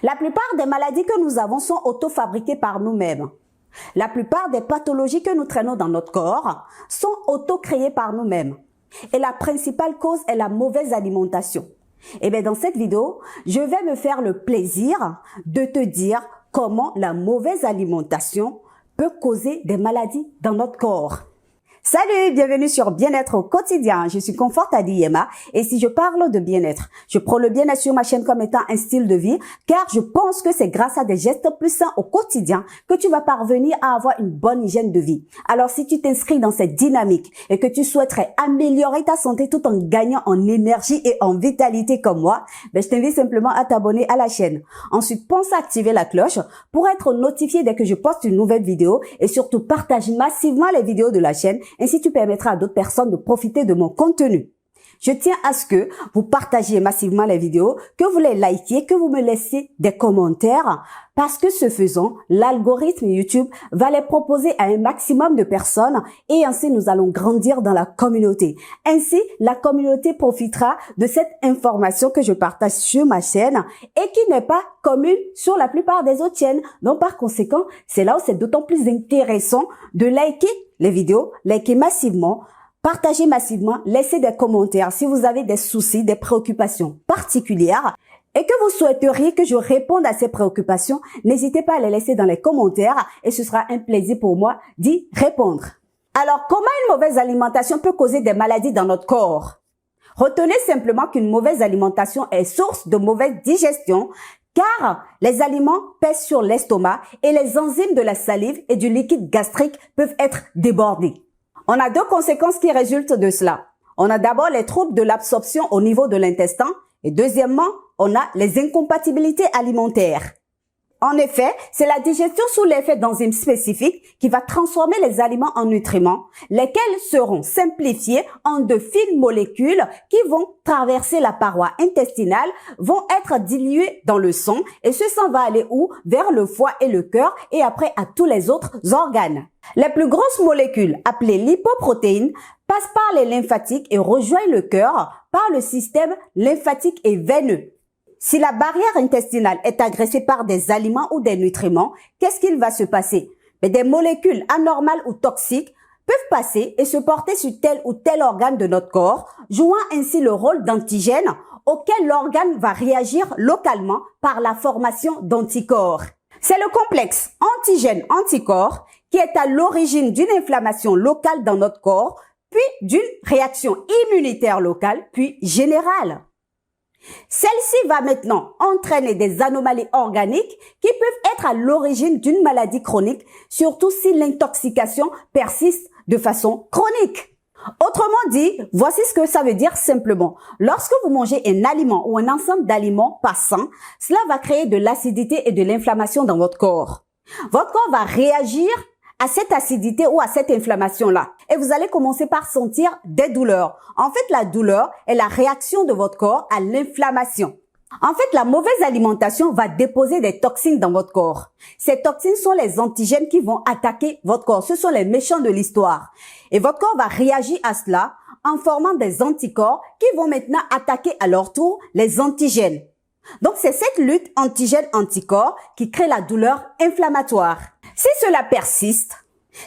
La plupart des maladies que nous avons sont auto-fabriquées par nous-mêmes. La plupart des pathologies que nous traînons dans notre corps sont auto-créées par nous-mêmes. Et la principale cause est la mauvaise alimentation. Et bien dans cette vidéo, je vais me faire le plaisir de te dire comment la mauvaise alimentation peut causer des maladies dans notre corps. Salut, bienvenue sur Bien-être au quotidien. Je suis Comfort Adiyema et si je parle de bien-être, je prends le bien-être sur ma chaîne comme étant un style de vie car je pense que c'est grâce à des gestes plus sains au quotidien que tu vas parvenir à avoir une bonne hygiène de vie. Alors si tu t'inscris dans cette dynamique et que tu souhaiterais améliorer ta santé tout en gagnant en énergie et en vitalité comme moi, je t'invite simplement à t'abonner à la chaîne. Ensuite, pense à activer la cloche pour être notifié dès que je poste une nouvelle vidéo et surtout partage massivement les vidéos de la chaîne. Ainsi, tu permettras à d'autres personnes de profiter de mon contenu. Je tiens à ce que vous partagiez massivement les vidéos, que vous les likiez, que vous me laissiez des commentaires, parce que ce faisant, l'algorithme YouTube va les proposer à un maximum de personnes et ainsi nous allons grandir dans la communauté. Ainsi, la communauté profitera de cette information que je partage sur ma chaîne et qui n'est pas commune sur la plupart des autres chaînes. Donc par conséquent, c'est là où c'est d'autant plus intéressant de liker les vidéos, likez massivement, partagez massivement, laissez des commentaires si vous avez des soucis, des préoccupations particulières et que vous souhaiteriez que je réponde à ces préoccupations, n'hésitez pas à les laisser dans les commentaires et ce sera un plaisir pour moi d'y répondre. Alors, comment une mauvaise alimentation peut causer des maladies dans notre corps? Retenez simplement qu'une mauvaise alimentation est source de mauvaise digestion car les aliments pèsent sur l'estomac et les enzymes de la salive et du liquide gastrique peuvent être débordés. On a deux conséquences qui résultent de cela. On a d'abord les troubles de l'absorption au niveau de l'intestin et deuxièmement, on a les incompatibilités alimentaires. En effet, c'est la digestion sous l'effet d'enzymes spécifiques qui va transformer les aliments en nutriments, lesquels seront simplifiés en de fines molécules qui vont traverser la paroi intestinale, vont être diluées dans le sang et ce sang va aller où? Vers le foie et le cœur et après à tous les autres organes. Les plus grosses molécules, appelées lipoprotéines, passent par les lymphatiques et rejoignent le cœur par le système lymphatique et veineux. Si la barrière intestinale est agressée par des aliments ou des nutriments, qu'est-ce qu'il va se passer? Des molécules anormales ou toxiques peuvent passer et se porter sur tel ou tel organe de notre corps, jouant ainsi le rôle d'antigène auquel l'organe va réagir localement par la formation d'anticorps. C'est le complexe antigène-anticorps qui est à l'origine d'une inflammation locale dans notre corps, puis d'une réaction immunitaire locale, puis générale. Celle-ci va maintenant entraîner des anomalies organiques qui peuvent être à l'origine d'une maladie chronique, surtout si l'intoxication persiste de façon chronique. Autrement dit, voici ce que ça veut dire simplement. Lorsque vous mangez un aliment ou un ensemble d'aliments passants, cela va créer de l'acidité et de l'inflammation dans votre corps. Votre corps va réagir à cette acidité ou à cette inflammation-là. Et vous allez commencer par sentir des douleurs. En fait, la douleur est la réaction de votre corps à l'inflammation. En fait, la mauvaise alimentation va déposer des toxines dans votre corps. Ces toxines sont les antigènes qui vont attaquer votre corps. Ce sont les méchants de l'histoire. Et votre corps va réagir à cela en formant des anticorps qui vont maintenant attaquer à leur tour les antigènes. Donc, c'est cette lutte antigène-anticorps qui crée la douleur inflammatoire. Si cela persiste,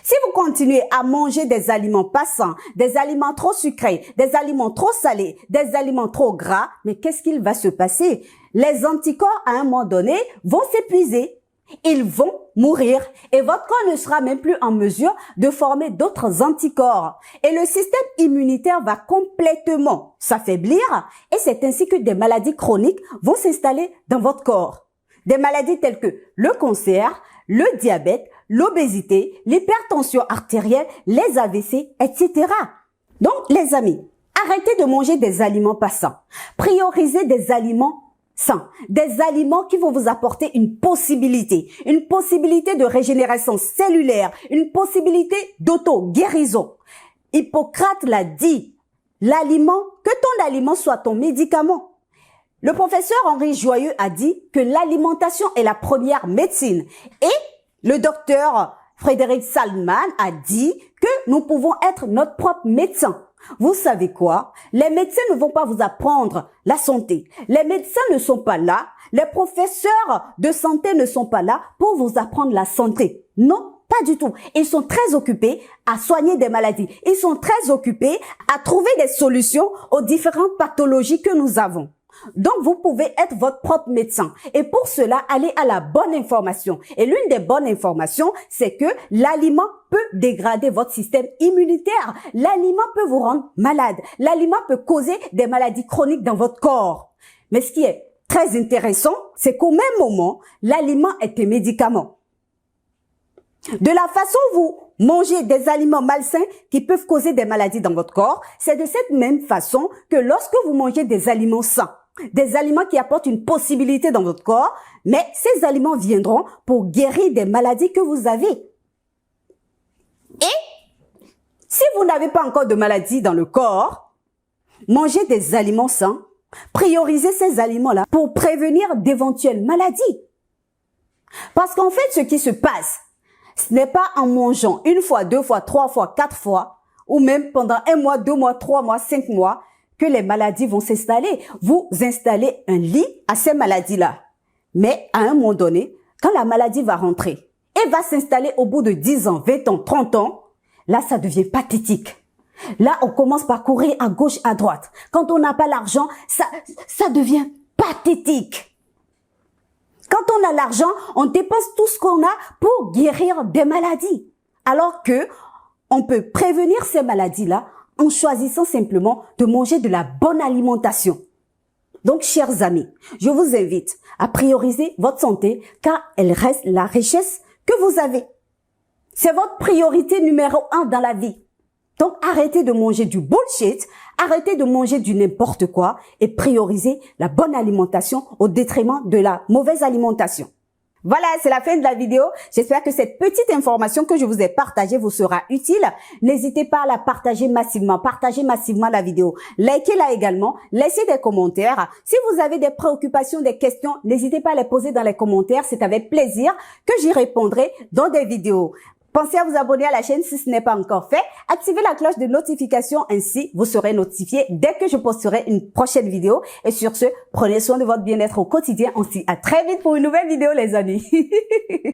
si vous continuez à manger des aliments passants, des aliments trop sucrés, des aliments trop salés, des aliments trop gras, mais qu'est-ce qu'il va se passer? Les anticorps, à un moment donné, vont s'épuiser. Ils vont mourir et votre corps ne sera même plus en mesure de former d'autres anticorps. Et le système immunitaire va complètement s'affaiblir et c'est ainsi que des maladies chroniques vont s'installer dans votre corps. Des maladies telles que le cancer, le diabète, l'obésité, l'hypertension artérielle, les AVC, etc. Donc, les amis, arrêtez de manger des aliments passants. Priorisez des aliments sains, des aliments qui vont vous apporter une possibilité de régénération cellulaire, une possibilité d'auto-guérison. Hippocrate l'a dit, que ton aliment soit ton médicament. Le professeur Henri Joyeux a dit que l'alimentation est la première médecine et le docteur Frédéric Salman a dit que nous pouvons être notre propre médecin. Vous savez quoi? Les médecins ne vont pas vous apprendre la santé. Les médecins ne sont pas là. Les professeurs de santé ne sont pas là pour vous apprendre la santé. Non, pas du tout. Ils sont très occupés à soigner des maladies. Ils sont très occupés à trouver des solutions aux différentes pathologies que nous avons. Donc, vous pouvez être votre propre médecin. Et pour cela, allez à la bonne information. Et l'une des bonnes informations, c'est que l'aliment peut dégrader votre système immunitaire. L'aliment peut vous rendre malade. L'aliment peut causer des maladies chroniques dans votre corps. Mais ce qui est très intéressant, c'est qu'au même moment, l'aliment est un médicament. De la façon où vous mangez des aliments malsains qui peuvent causer des maladies dans votre corps, c'est de cette même façon que lorsque vous mangez des aliments sains, des aliments qui apportent une possibilité dans votre corps, mais ces aliments viendront pour guérir des maladies que vous avez. Et si vous n'avez pas encore de maladie dans le corps, mangez des aliments sains, priorisez ces aliments-là pour prévenir d'éventuelles maladies. Parce qu'en fait, ce qui se passe, ce n'est pas en mangeant une fois, deux fois, trois fois, quatre fois, ou même pendant 1 mois, 2 mois, 3 mois, 5 mois, que les maladies vont s'installer. Vous installez un lit à ces maladies-là. Mais à un moment donné, quand la maladie va rentrer et va s'installer au bout de 10 ans, 20 ans, 30 ans, là, ça devient pathétique. Là, on commence par courir à gauche, à droite. Quand on n'a pas l'argent, ça devient pathétique. Quand on a l'argent, on dépense tout ce qu'on a pour guérir des maladies. Alors que on peut prévenir ces maladies-là en choisissant simplement de manger de la bonne alimentation. Donc, chers amis, je vous invite à prioriser votre santé car elle reste la richesse que vous avez. C'est votre priorité numéro 1 dans la vie. Donc, arrêtez de manger du bullshit, arrêtez de manger du n'importe quoi et priorisez la bonne alimentation au détriment de la mauvaise alimentation. Voilà, c'est la fin de la vidéo. J'espère que cette petite information que je vous ai partagée vous sera utile. N'hésitez pas à la partager massivement. Partagez massivement la vidéo. Likez-la également. Laissez des commentaires. Si vous avez des préoccupations, des questions, n'hésitez pas à les poser dans les commentaires. C'est avec plaisir que j'y répondrai dans des vidéos. Pensez à vous abonner à la chaîne si ce n'est pas encore fait. Activez la cloche de notification, ainsi vous serez notifié dès que je posterai une prochaine vidéo. Et sur ce, prenez soin de votre bien-être au quotidien. On se dit à très vite pour une nouvelle vidéo les amis.